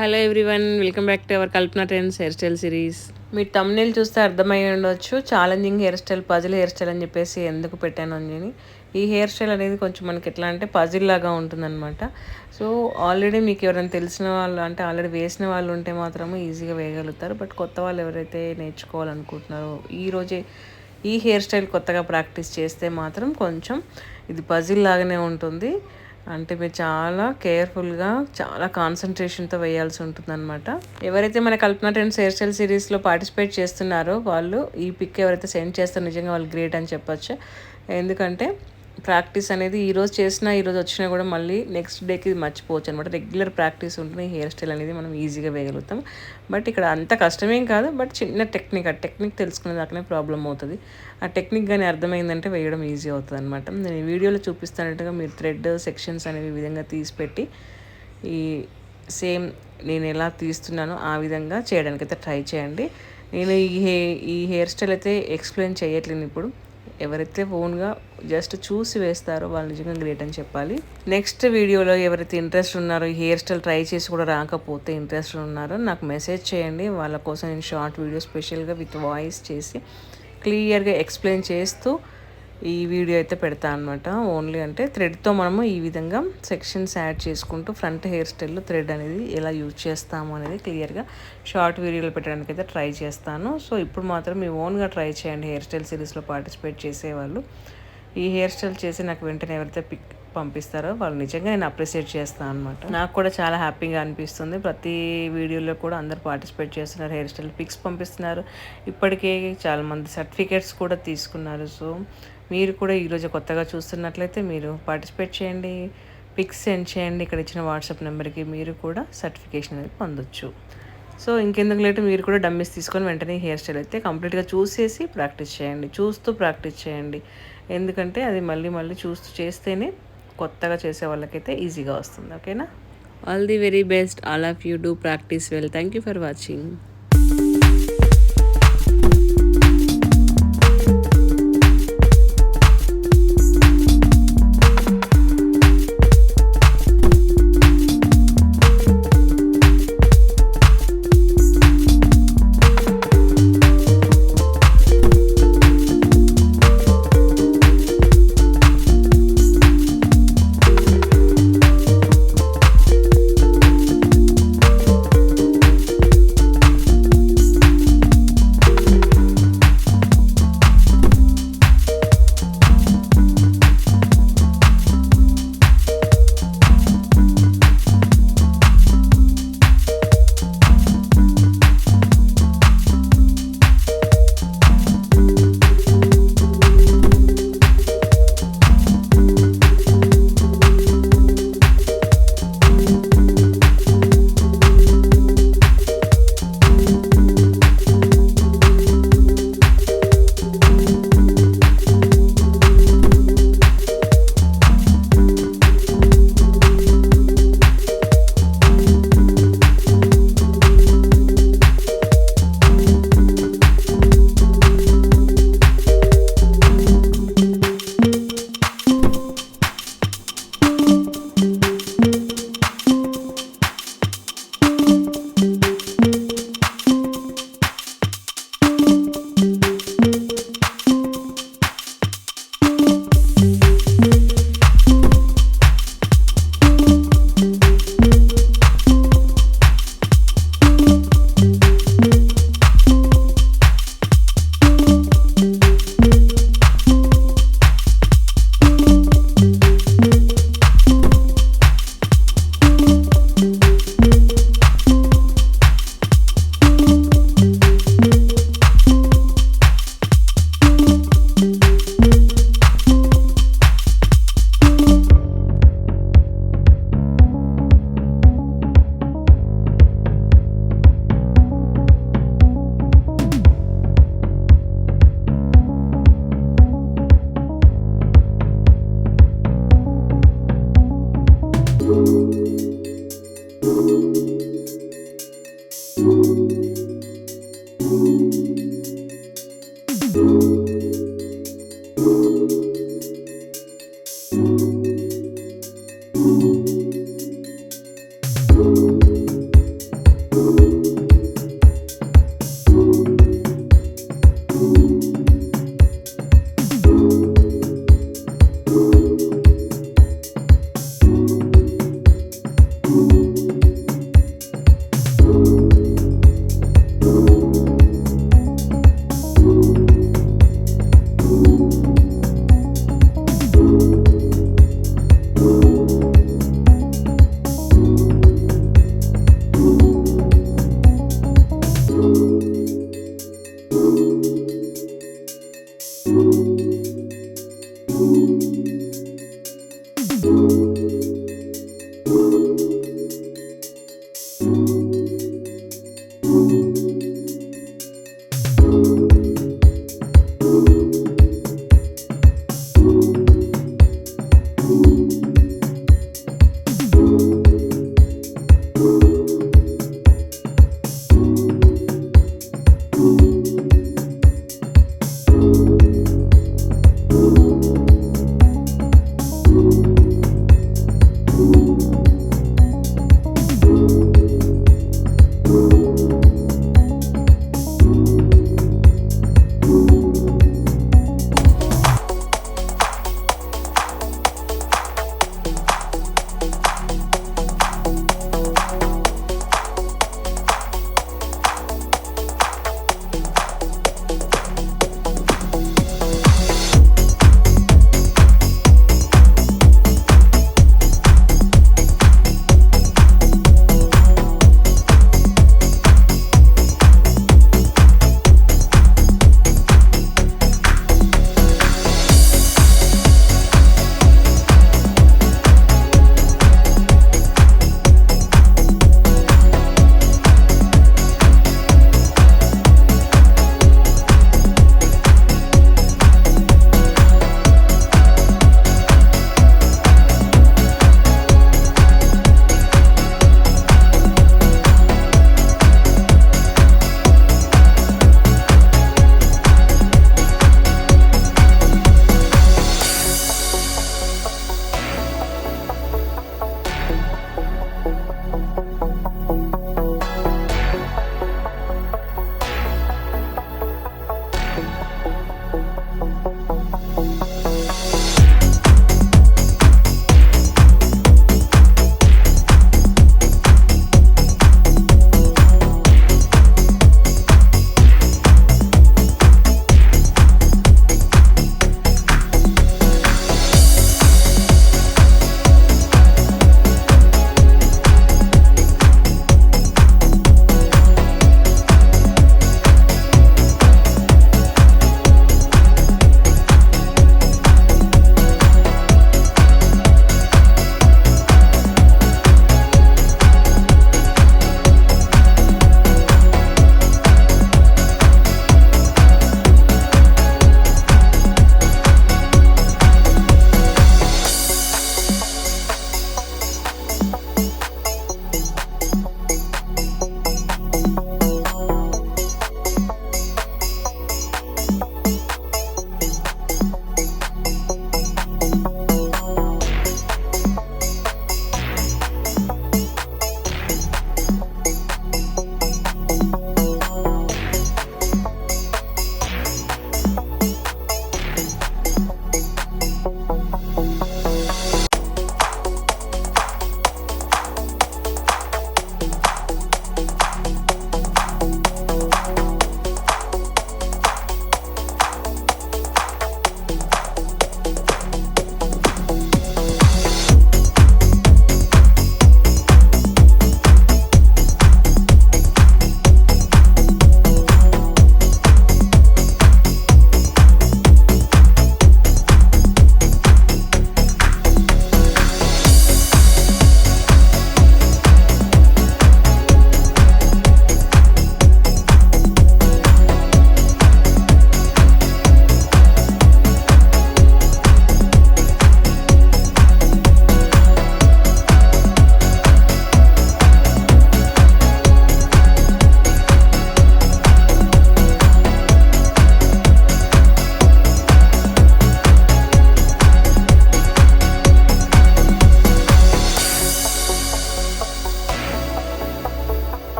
Hello everyone, welcome back to our Kalpana trends hair style series. Me thumbnail చూస్తే అర్థమై ఉండొచ్చు challenging hair style, puzzle hair style అని చెప్పేసి ఎందుకు పెట్టాను అని. ఈ హెయిర్ స్టైల్ అనేది కొంచెం మనకి ఎట్లా అంటే పజిల్ లాగా ఉంటుందన్నమాట. సో ఆల్రెడీ మీకు ఎవరైనా తెలిసిన వాళ్ళు అంటే ఆల్రెడీ వేసిన వాళ్ళు ఉంటే మాత్రము ఈజీగా వేయగలుగుతారు. బట్ కొత్త వాళ్ళు ఎవరైతే నేర్చుకోవాలనుకుంటున్నారో ఈరోజే ఈ హెయిర్ స్టైల్ కొత్తగా ప్రాక్టీస్ చేస్తే మాత్రం కొంచెం ఇది పజిల్ లాగానే ఉంటుంది. అంటే మీరు చాలా కేర్ఫుల్గా చాలా కాన్సన్ట్రేషన్తో వేయాల్సి ఉంటుందన్నమాట. ఎవరైతే మన కల్పన ట్రెండ్స్ హెయిర్ స్టైల్ సిరీస్లో పార్టిసిపేట్ చేస్తున్నారో వాళ్ళు ఈ పిక్ ఎవరైతే సెండ్ చేస్తారో నిజంగా వాళ్ళు గ్రేట్ అని చెప్పొచ్చు. ఎందుకంటే ప్రాక్టీస్ అనేది ఈరోజు చేసినా ఈరోజు వచ్చినా కూడా మళ్ళీ నెక్స్ట్ డేకి మర్చిపోవచ్చు అనమాట. రెగ్యులర్ ప్రాక్టీస్ ఉంటుంది హెయిర్ స్టైల్ అనేది మనం ఈజీగా వేయగలుగుతాం. బట్ ఇక్కడ అంత కష్టమేం కాదు, బట్ చిన్న టెక్నిక్, ఆ టెక్నిక్ తెలుసుకునే దాకానే ప్రాబ్లం అవుతుంది. ఆ టెక్నిక్ కానీ అర్థమైందంటే వేయడం ఈజీ అవుతుంది అనమాట. నేను ఈ వీడియోలో చూపిస్తున్నట్టుగా మీరు థ్రెడ్ సెక్షన్స్ అనేవి ఈ విధంగా తీసిపెట్టి ఈ సేమ్ నేను ఎలా తీస్తున్నానో ఆ విధంగా చేయడానికి అయితే ట్రై చేయండి. నేను ఈ హెయిర్ స్టైల్ అయితే ఎక్స్ప్లెయిన్ చేయట్లేదు ఇప్పుడు. ఎవరైతే ఓన్గా జస్ట్ చూసి వేస్తారో వాళ్ళు నిజంగా గ్రేట్ అని చెప్పాలి. నెక్స్ట్ వీడియోలో ఎవరైతే ఇంట్రెస్ట్ ఉన్నారో ఈ హెయిర్ స్టైల్ ట్రై చేసి కూడా రాకపోతే ఇంట్రెస్ట్ ఉన్నారో నాకు మెసేజ్ చేయండి. వాళ్ళ కోసం నేను షార్ట్ వీడియో స్పెషల్గా విత్ వాయిస్ చేసి క్లియర్గా ఎక్స్ప్లెయిన్ చేస్తూ ఈ వీడియో అయితే పెడతా అనమాట. ఓన్లీ అంటే థ్రెడ్తో మనము ఈ విధంగా సెక్షన్స్ యాడ్ చేసుకుంటూ ఫ్రంట్ హెయిర్ స్టైల్లో థ్రెడ్ అనేది ఎలా యూజ్ చేస్తాము అనేది క్లియర్గా షార్ట్ వీడియోలో పెట్టడానికి అయితే ట్రై చేస్తాను. సో ఇప్పుడు మాత్రం మీ ఓన్గా ట్రై చేయండి. హెయిర్ స్టైల్ సిరీస్లో పార్టిసిపేట్ చేసేవాళ్ళు ఈ హెయిర్ స్టైల్ చేసి నాకు వెంటనే ఎవరైతే పిక్ పంపిస్తారో వాళ్ళు నిజంగా నేను అప్రిషియేట్ చేస్తాను అనమాట. నాకు కూడా చాలా హ్యాపీగా అనిపిస్తుంది. ప్రతి వీడియోలో కూడా అందరు పార్టిసిపేట్ చేస్తున్నారు, హెయిర్ స్టైల్ పిక్స్ పంపిస్తున్నారు. ఇప్పటికే చాలామంది సర్టిఫికేట్స్ కూడా తీసుకున్నారు. సో మీరు కూడా ఈరోజు కొత్తగా చూస్తున్నట్లయితే మీరు పార్టిసిపేట్ చేయండి, పిక్స్ సెండ్ చేయండి. ఇక్కడ ఇచ్చిన వాట్సాప్ నెంబర్కి మీరు కూడా సర్టిఫికేషన్ అనేది పొందొచ్చు. సో ఇంకెందుకు లేటు మీరు కూడా డమ్మీస్ తీసుకొని వెంటనే హెయిర్ స్టైల్ అయితే కంప్లీట్గా చూసేసి ప్రాక్టీస్ చేయండి, చూస్తూ ప్రాక్టీస్ చేయండి. ఎందుకంటే అది మళ్ళీ మళ్ళీ చూస్తూ చేస్తేనే కొత్తగా చేసే వాళ్ళకైతే ఈజీగా వస్తుంది. ఓకేనా? All the very best. All of you do practice well. Thank you for watching.